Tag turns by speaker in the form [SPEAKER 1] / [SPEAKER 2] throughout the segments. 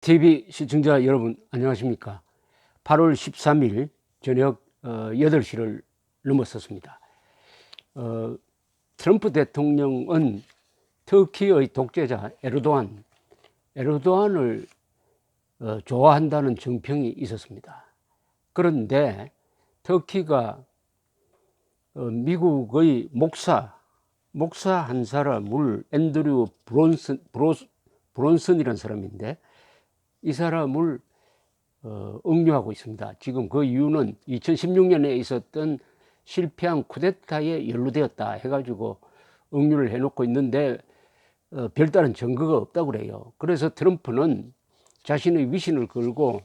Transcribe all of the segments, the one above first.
[SPEAKER 1] TV 시청자 여러분 안녕하십니까. 8월 13일 저녁 8시를 넘어섰습니다. 트럼프 대통령은 터키의 독재자 에르도안을 좋아한다는 정평이 있었습니다. 그런데 터키가 미국의 목사 한 사람을 앤드류 브론슨이라는 사람인데 이 사람을 억류하고 있습니다. 지금 그 이유는 2016년에 있었던 실패한 쿠데타에 연루되었다 해가지고 억류를 해놓고 있는데 별다른 증거가 없다고 그래요. 그래서 트럼프는 자신의 위신을 걸고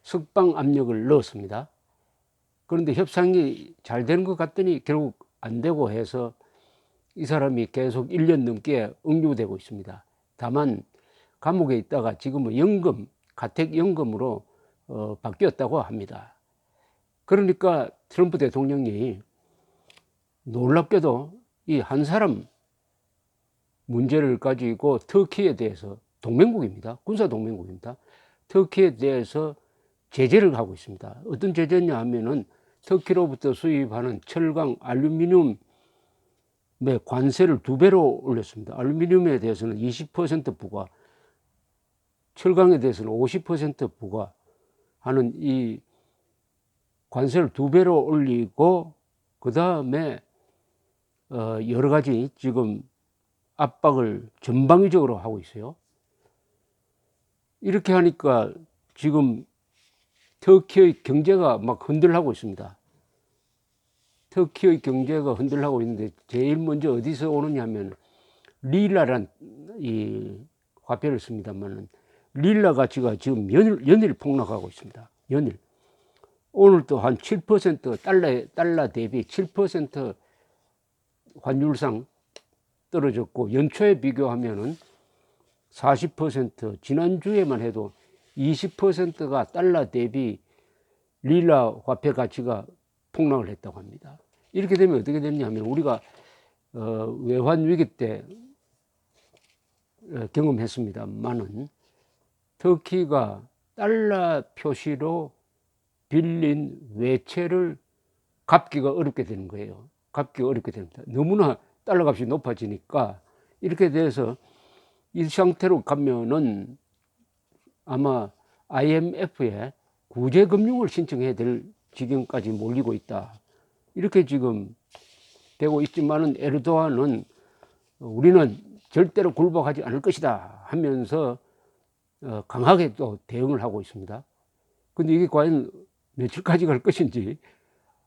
[SPEAKER 1] 석방 압력을 넣었습니다. 그런데 협상이 잘 되는 것 같더니 결국 안 되고 해서 이 사람이 계속 1년 넘게 억류되고 있습니다. 다만 감옥에 있다가 지금은 가택연금으로 바뀌었다고 합니다. 그러니까 트럼프 대통령이 놀랍게도 이 한 사람 문제를 가지고 터키에 대해서 동맹국입니다. 군사 동맹국입니다. 터키에 대해서 제재를 하고 있습니다. 어떤 제재냐 하면은 터키로부터 수입하는 철강, 알루미늄의 관세를 2배로 올렸습니다. 알루미늄에 대해서는 20% 부과, 철강에 대해서는 50% 부과하는 이 관세를 2배로 올리고 그 다음에 여러 가지 지금 압박을 전방위적으로 하고 있어요. 이렇게 하니까 지금 터키의 경제가 막 흔들리고 있습니다. 터키의 경제가 흔들리고 있는데 제일 먼저 어디서 오느냐 하면 리라란 이 화폐를 씁니다만은 릴라 가치가 지금 연일 폭락하고 있습니다. 연일. 오늘도 한 7% 달러 대비 7% 환율상 떨어졌고 연초에 비교하면은 40% 지난주에만 해도 20%가 달러 대비 릴라 화폐 가치가 폭락을 했다고 합니다. 이렇게 되면 어떻게 되냐면 우리가 외환 위기 때 경험했습니다만은 터키가 달러 표시로 빌린 외채를 갚기가 어렵게 되는 거예요. 갚기가 어렵게 됩니다. 너무나 달러 값이 높아지니까 이렇게 돼서 이 상태로 가면은 아마 IMF에 구제금융을 신청해야 될 지경까지 몰리고 있다. 이렇게 지금 되고 있지만은 에르도안은 우리는 절대로 굴복하지 않을 것이다 하면서 강하게 또 대응을 하고 있습니다. 근데 이게 과연 며칠까지 갈 것인지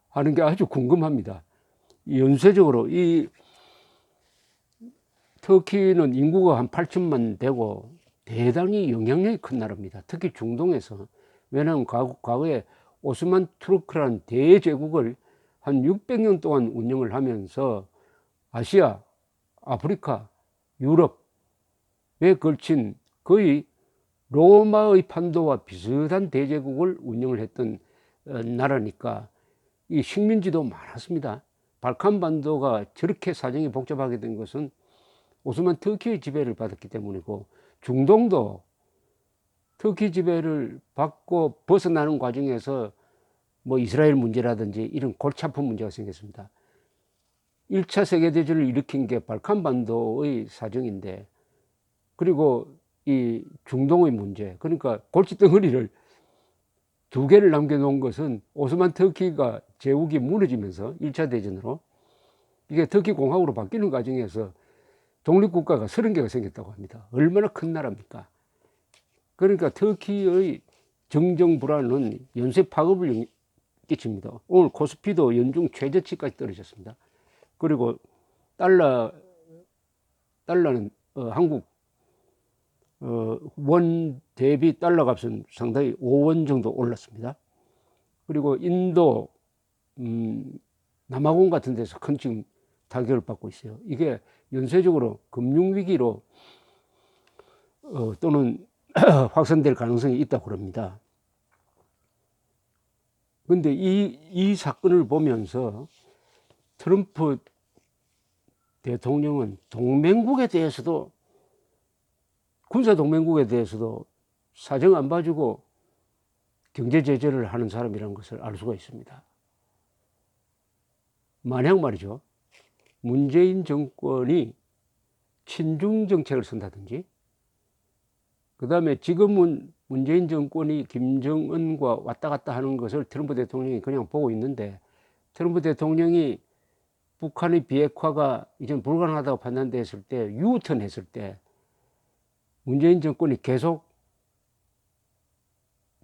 [SPEAKER 1] 하는 게 아주 궁금합니다. 연쇄적으로 이 터키는 인구가 한 8천만 되고 대단히 영향력이 큰 나라입니다. 특히 중동에서. 왜냐하면 과거에 오스만 투르크라는 대제국을 한 600년 동안 운영을 하면서 아시아, 아프리카, 유럽에 걸친 거의 로마의 판도와 비슷한 대제국을 운영을 했던 나라니까 이 식민지도 많았습니다. 발칸반도가 저렇게 사정이 복잡하게 된 것은 오스만 터키의 지배를 받았기 때문이고 중동도 터키 지배를 받고 벗어나는 과정에서 뭐 이스라엘 문제라든지 이런 골치 아픈 문제가 생겼습니다. 1차 세계대전을 일으킨 게 발칸반도의 사정인데 그리고 이 중동의 문제, 그러니까 골칫덩어리를 2개를 남겨놓은 것은 오스만 터키가 제국이 무너지면서 1차 대전으로 이게 터키 공화국으로 바뀌는 과정에서 독립국가가 30개가 생겼다고 합니다. 얼마나 큰 나라입니까? 그러니까 터키의 정정불안은 연쇄 파급을 끼칩니다. 오늘 코스피도 연중 최저치까지 떨어졌습니다. 그리고 달러는 한국 원 대비 달러 값은 상당히 5원 정도 올랐습니다. 그리고 인도 남아공 같은 데서 큰 지금 타격을 받고 있어요. 이게 연쇄적으로 금융위기로 또는 확산될 가능성이 있다고 그럽니다. 그런데 이 사건을 보면서 트럼프 대통령은 동맹국에 대해서도 군사 동맹국에 대해서도 사정 안 봐주고 경제 제재를 하는 사람이라는 것을 알 수가 있습니다. 만약 말이죠, 문재인 정권이 친중 정책을 쓴다든지, 그 다음에 지금은 문재인 정권이 김정은과 왔다 갔다 하는 것을 트럼프 대통령이 그냥 보고 있는데, 트럼프 대통령이 북한의 비핵화가 이젠 불가능하다고 판단됐을 때, 유턴 했을 때 문재인 정권이 계속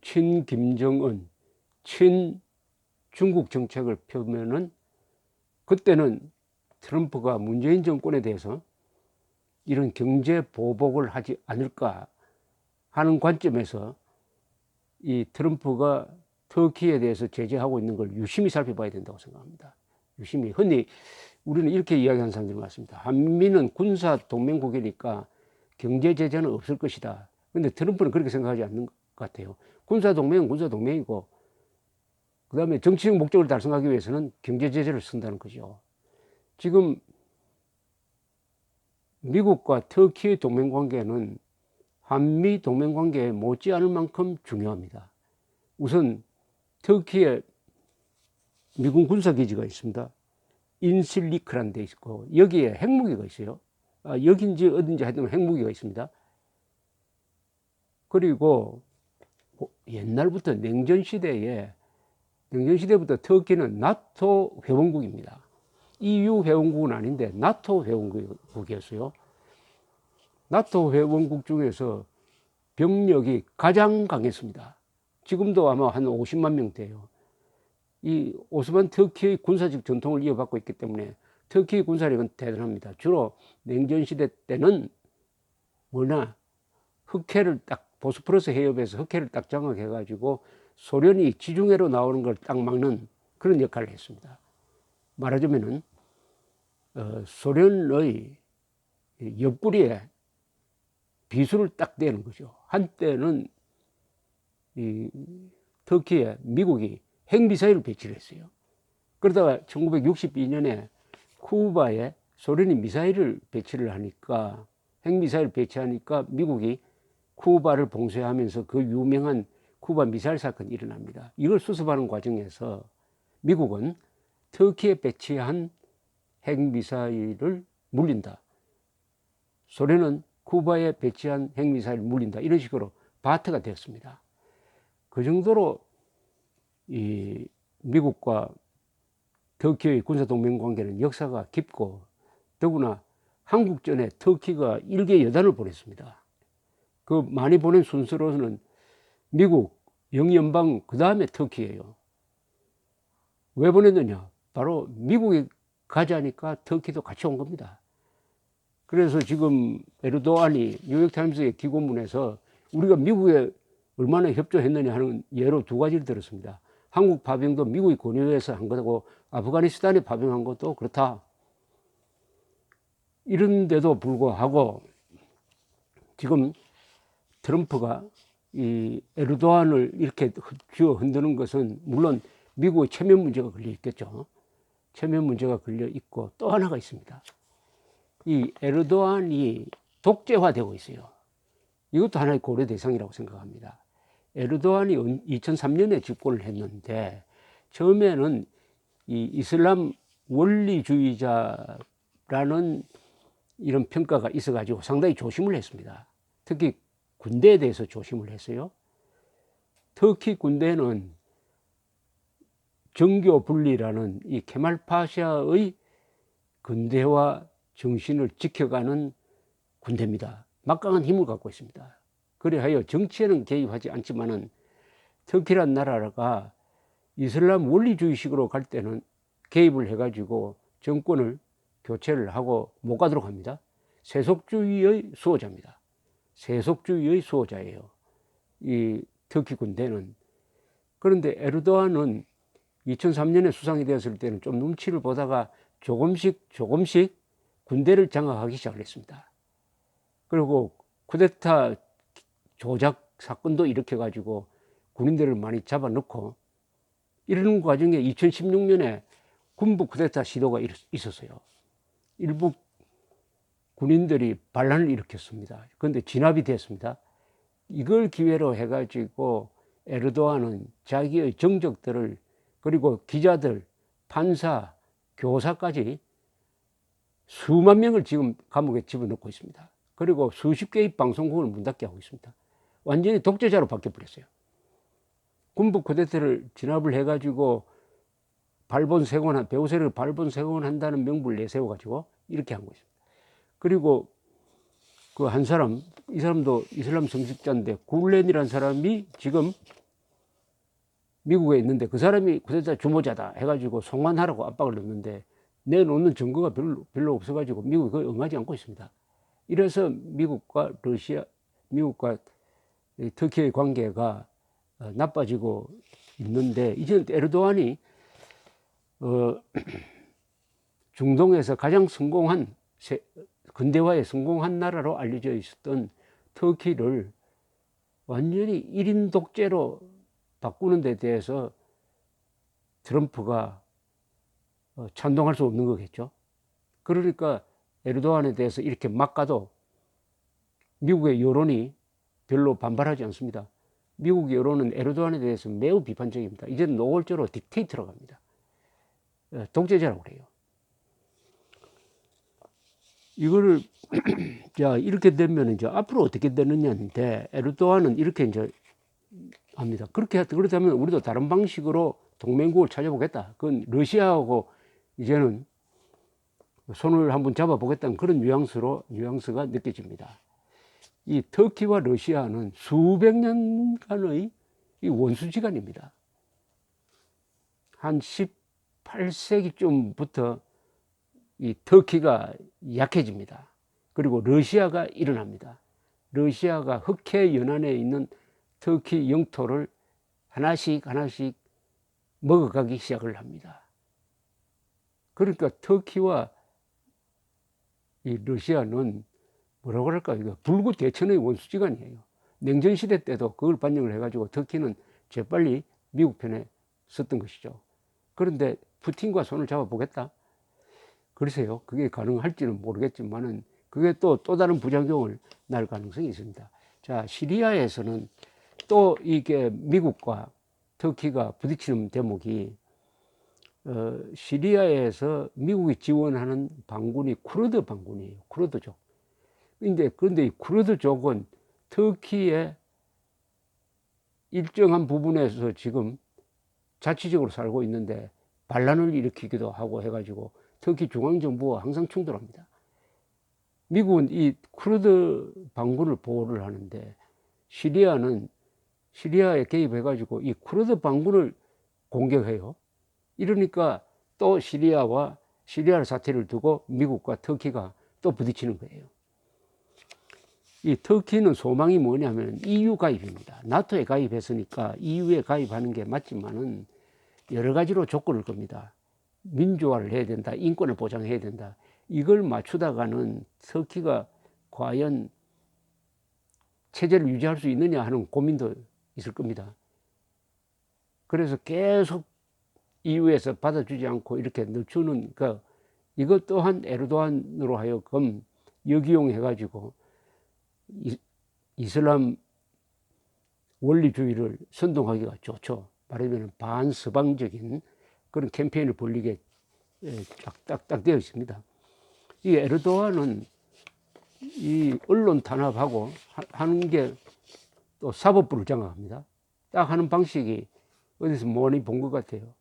[SPEAKER 1] 친김정은, 친중국 정책을 펴면은, 그때는 트럼프가 문재인 정권에 대해서 이런 경제 보복을 하지 않을까 하는 관점에서 이 트럼프가 터키에 대해서 제재하고 있는 걸 유심히 살펴봐야 된다고 생각합니다. 유심히. 흔히 우리는 이렇게 이야기하는 사람들이 많습니다. 한미는 군사 동맹국이니까 경제 제재는 없을 것이다. 근데 트럼프는 그렇게 생각하지 않는 것 같아요. 군사 동맹은 군사 동맹이고, 그 다음에 정치적 목적을 달성하기 위해서는 경제 제재를 쓴다는 거죠. 지금 미국과 터키의 동맹 관계는 한미 동맹 관계에 못지않을 만큼 중요합니다. 우선 터키에 미군 군사기지가 있습니다. 인실리크라는 데 있고, 여기에 핵무기가 있어요. 여긴지 어딘지 하여튼 핵무기가 있습니다. 그리고 옛날부터 냉전시대부터 터키는 나토 회원국입니다. EU 회원국은 아닌데 나토 회원국이었어요. 나토 회원국 중에서 병력이 가장 강했습니다. 지금도 아마 한 50만 명 돼요. 이 오스만 터키의 군사적 전통을 이어받고 있기 때문에 터키의 군사력은 대단합니다. 주로 냉전시대 때는 뭐냐, 흑해를 딱, 보스포러스 해협에서 흑해를 딱 장악해가지고 소련이 지중해로 나오는 걸 딱 막는 그런 역할을 했습니다. 말하자면은 소련의 옆구리에 비수를 딱 대는 거죠. 한때는 이 터키에 미국이 핵미사일을 배치를 했어요. 그러다가 1962년에 쿠바에 소련이 미사일을 배치를 하니까, 핵미사일을 배치하니까 미국이 쿠바를 봉쇄하면서 그 유명한 쿠바 미사일 사건이 일어납니다. 이걸 수습하는 과정에서 미국은 터키에 배치한 핵미사일을 물린다, 소련은 쿠바에 배치한 핵미사일을 물린다, 이런 식으로 바트가 되었습니다. 그 정도로 이 미국과 터키의 군사동맹 관계는 역사가 깊고, 더구나 한국전에 터키가 일개 여단을 보냈습니다. 그 많이 보낸 순서로는 미국, 영연방, 그 다음에 터키예요. 왜 보냈느냐? 바로 미국이 가자니까 터키도 같이 온 겁니다. 그래서 지금 에르도안이 뉴욕타임스의 기고문에서 우리가 미국에 얼마나 협조했느냐 하는 예로 두 가지를 들었습니다. 한국 파병도 미국이 권유해서 한 거고, 아프가니스탄에 파병한 것도 그렇다. 이런데도 불구하고 지금 트럼프가 이 에르도안을 이렇게 쥐어 흔드는 것은 물론 미국의 체면 문제가 걸려 있겠죠. 체면 문제가 걸려 있고, 또 하나가 있습니다. 이 에르도안이 독재화되고 있어요. 이것도 하나의 고려 대상이라고 생각합니다. 에르도안이 2003년에 집권을 했는데, 처음에는 이 이슬람 원리주의자라는 이런 평가가 있어가지고 상당히 조심을 했습니다. 특히 군대에 대해서 조심을 했어요. 터키 군대는 정교 분리라는 이 케말 파샤의 근대화 정신을 지켜가는 군대입니다. 막강한 힘을 갖고 있습니다. 그리하여 정치에는 개입하지 않지만은 터키란 나라가 이슬람 원리주의식으로 갈 때는 개입을 해가지고 정권을 교체를 하고 못 가도록 합니다. 세속주의의 수호자입니다. 세속주의의 수호자예요, 이 터키 군대는. 그런데 에르도안은 2003년에 수상이 되었을 때는 좀 눈치를 보다가 조금씩 군대를 장악하기 시작을 했습니다. 그리고 쿠데타 조작 사건도 일으켜가지고 군인들을 많이 잡아놓고, 이러는 과정에 2016년에 군부 쿠데타 시도가 있었어요. 일부 군인들이 반란을 일으켰습니다. 그런데 진압이 됐습니다. 이걸 기회로 해가지고 에르도안은 자기의 정적들을, 그리고 기자들, 판사, 교사까지 수만 명을 지금 감옥에 집어넣고 있습니다. 그리고 수십 개의 방송국을 문 닫게 하고 있습니다. 완전히 독재자로 바뀌어버렸어요. 군부 쿠데타를 진압을 해가지고 발본색원, 배후 세력을 발본색원한다는 명분을 내세워가지고 이렇게 한 것입니다. 그리고 그 한 사람, 이 사람도 이슬람 성직자인데 굴렌이라는 사람이 지금 미국에 있는데, 그 사람이 쿠데타 주모자다 해가지고 송환하라고 압박을 넣는데 내놓는 증거가 별로 없어가지고 미국이 거의 응하지 않고 있습니다. 이래서 미국과 터키의 관계가 나빠지고 있는데, 이제 에르도안이 중동에서 가장 성공한, 근대화에 성공한 나라로 알려져 있었던 터키를 완전히 1인 독재로 바꾸는 데 대해서 트럼프가 찬동할 수 없는 거겠죠. 그러니까 에르도안에 대해서 이렇게 막 가도 미국의 여론이 별로 반발하지 않습니다. 미국 여론은 에르도안에 대해서 매우 비판적입니다. 이제는 노골적으로 딕테이터라고 합니다. 독재자라고 그래요. 이거를 자, 이렇게 되면 이제 앞으로 어떻게 되느냐인데, 에르도안은 이렇게 이제 합니다. 그렇다면 우리도 다른 방식으로 동맹국을 찾아보겠다. 그건 러시아하고 이제는 손을 한번 잡아보겠다는 그런 뉘앙스가 느껴집니다. 이 터키와 러시아는 수백 년간의 이 원수지간입니다. 한 18세기쯤부터 이 터키가 약해집니다. 그리고 러시아가 일어납니다. 러시아가 흑해 연안에 있는 터키 영토를 하나씩 먹어가기 시작을 합니다. 그러니까 터키와 이 러시아는 뭐라고 할까요? 이거 불구대천의 원수지간이에요. 냉전시대 때도 그걸 반영을 해가지고 터키는 재빨리 미국 편에 섰던 것이죠. 그런데 푸틴과 손을 잡아보겠다? 글쎄요, 그게 가능할지는 모르겠지만은 그게 또 다른 부작용을 날 가능성이 있습니다. 자, 시리아에서는 또 이게 미국과 터키가 부딪히는 대목이, 시리아에서 미국이 지원하는 반군이 쿠르드 반군이에요. 쿠르드족. 그런데 이 쿠르드족은 터키의 일정한 부분에서 지금 자치적으로 살고 있는데 반란을 일으키기도 하고 해가지고 터키 중앙정부와 항상 충돌합니다. 미국은 이 쿠르드 반군을 보호를 하는데 시리아에 개입해가지고 이 쿠르드 반군을 공격해요. 이러니까 또 시리아 사태를 두고 미국과 터키가 또 부딪히는 거예요. 이 터키는 소망이 뭐냐면 EU 가입입니다. 나토에 가입했으니까 EU에 가입하는 게 맞지만은 여러 가지로 조건을 겁니다. 민주화를 해야 된다, 인권을 보장해야 된다. 이걸 맞추다가는 터키가 과연 체제를 유지할 수 있느냐 하는 고민도 있을 겁니다. 그래서 계속 EU에서 받아주지 않고 이렇게 늦추는, 그러니까 이것 또한 에르도안으로 하여금 역이용해가지고 이슬람 원리주의를 선동하기가 좋죠. 말하자면 반서방적인 그런 캠페인을 벌리게 딱 되어 있습니다. 이 에르도안은 이 언론 탄압하고 하는 게 또 사법부를 장악합니다. 딱 하는 방식이 어디서 많이 본 것 같아요.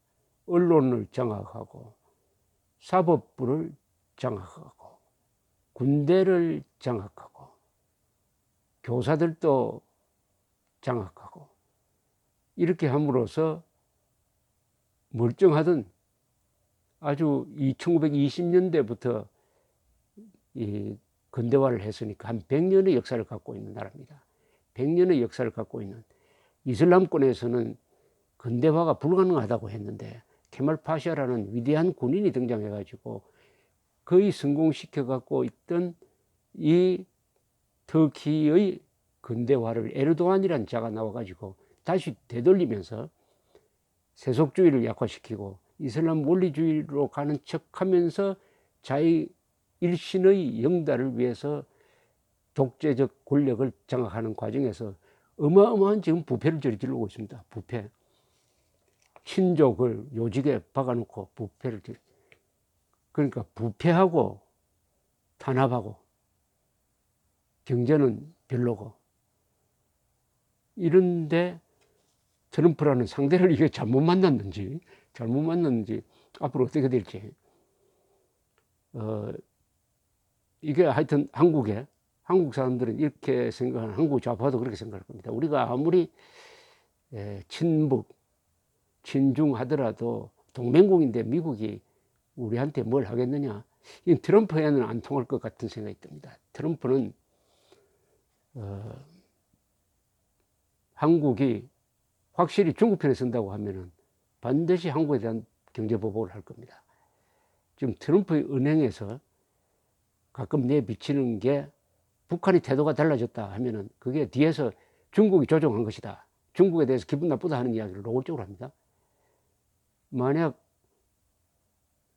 [SPEAKER 1] 언론을 장악하고 사법부를 장악하고 군대를 장악하고 교사들도 장악하고 이렇게 함으로써 멀쩡하던 아주 1920년대부터 이 근대화를 했으니까 한 100년의 역사를 갖고 있는 나라입니다. 100년의 역사를 갖고 있는, 이슬람권에서는 근대화가 불가능하다고 했는데 케말 파샤라는 위대한 군인이 등장해가지고 거의 성공시켜 갖고 있던 이 터키의 근대화를 에르도안이라는 자가 나와가지고 다시 되돌리면서 세속주의를 약화시키고 이슬람 원리주의로 가는 척하면서 자기 일신의 영달을 위해서 독재적 권력을 장악하는 과정에서 어마어마한 지금 부패를 저지르고 있습니다. 부패. 친족을 요직에 박아놓고 부패를 그러니까 부패하고 탄압하고 경제는 별로고 이런데 트럼프라는 상대를 이게 잘못 만났는지 앞으로 어떻게 될지 이게 하여튼 한국 사람들은 이렇게 생각하는, 한국 좌파도 그렇게 생각할 겁니다. 우리가 아무리 친북 친중하더라도 동맹국인데 미국이 우리한테 뭘 하겠느냐, 이 트럼프에는 안 통할 것 같은 생각이 듭니다. 트럼프는 한국이 확실히 중국 편에 선다고 하면은 반드시 한국에 대한 경제 보복을 할 겁니다. 지금 트럼프의 은행에서 가끔 내비치는 게 북한이 태도가 달라졌다 하면은 그게 뒤에서 중국이 조종한 것이다, 중국에 대해서 기분 나쁘다 하는 이야기를 노골적으로 합니다. 만약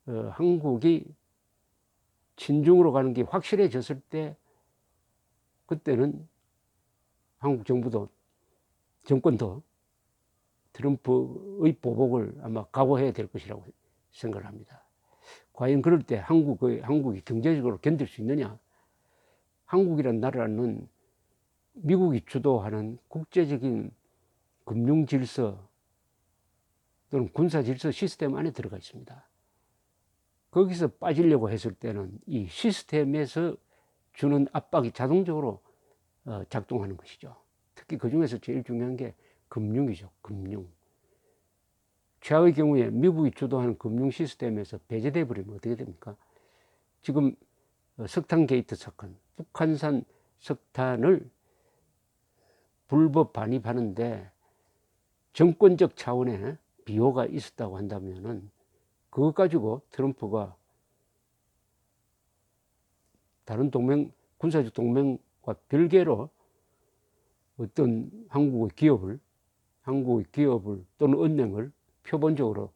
[SPEAKER 1] 한국이 친중으로 가는 게 확실해졌을 때 그때는 한국 정권도 트럼프의 보복을 아마 각오해야 될 것이라고 생각을 합니다. 과연 그럴 때 한국이 경제적으로 견딜 수 있느냐? 한국이란 나라는 미국이 주도하는 국제적인 금융 질서 또는 군사 질서 시스템 안에 들어가 있습니다. 거기서 빠지려고 했을 때는 이 시스템에서 주는 압박이 자동적으로 작동하는 것이죠. 특히 그 중에서 제일 중요한 게 금융이죠. 금융. 최악의 경우에 미국이 주도하는 금융 시스템에서 배제돼 버리면 어떻게 됩니까? 지금 석탄 게이트 사건, 북한산 석탄을 불법 반입하는데 정권적 차원의 비호가 있었다고 한다면은 그것 가지고 트럼프가 다른 군사적 동맹과 별개로 어떤 한국의 기업을 또는 은행을 표본적으로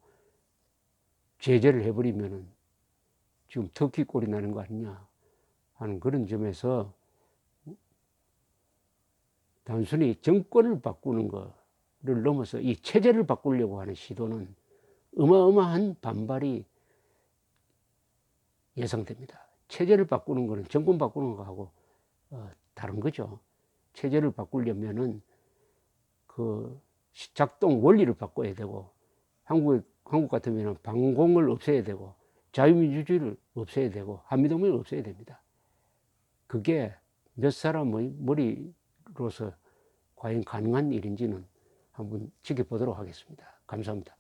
[SPEAKER 1] 제재를 해버리면은 지금 터키 꼴이 나는 거 아니냐 하는 그런 점에서 단순히 정권을 바꾸는 것을 넘어서 이 체제를 바꾸려고 하는 시도는 어마어마한 반발이 예상됩니다. 체제를 바꾸는 것은 정권 바꾸는 것하고 다른 거죠. 체제를 바꾸려면은 그 작동 원리를 바꿔야 되고, 한국 같으면 반공을 없애야 되고, 자유민주주의를 없애야 되고, 한미동맹을 없애야 됩니다. 그게 몇 사람의 머리로서 과연 가능한 일인지는 한번 지켜보도록 하겠습니다. 감사합니다.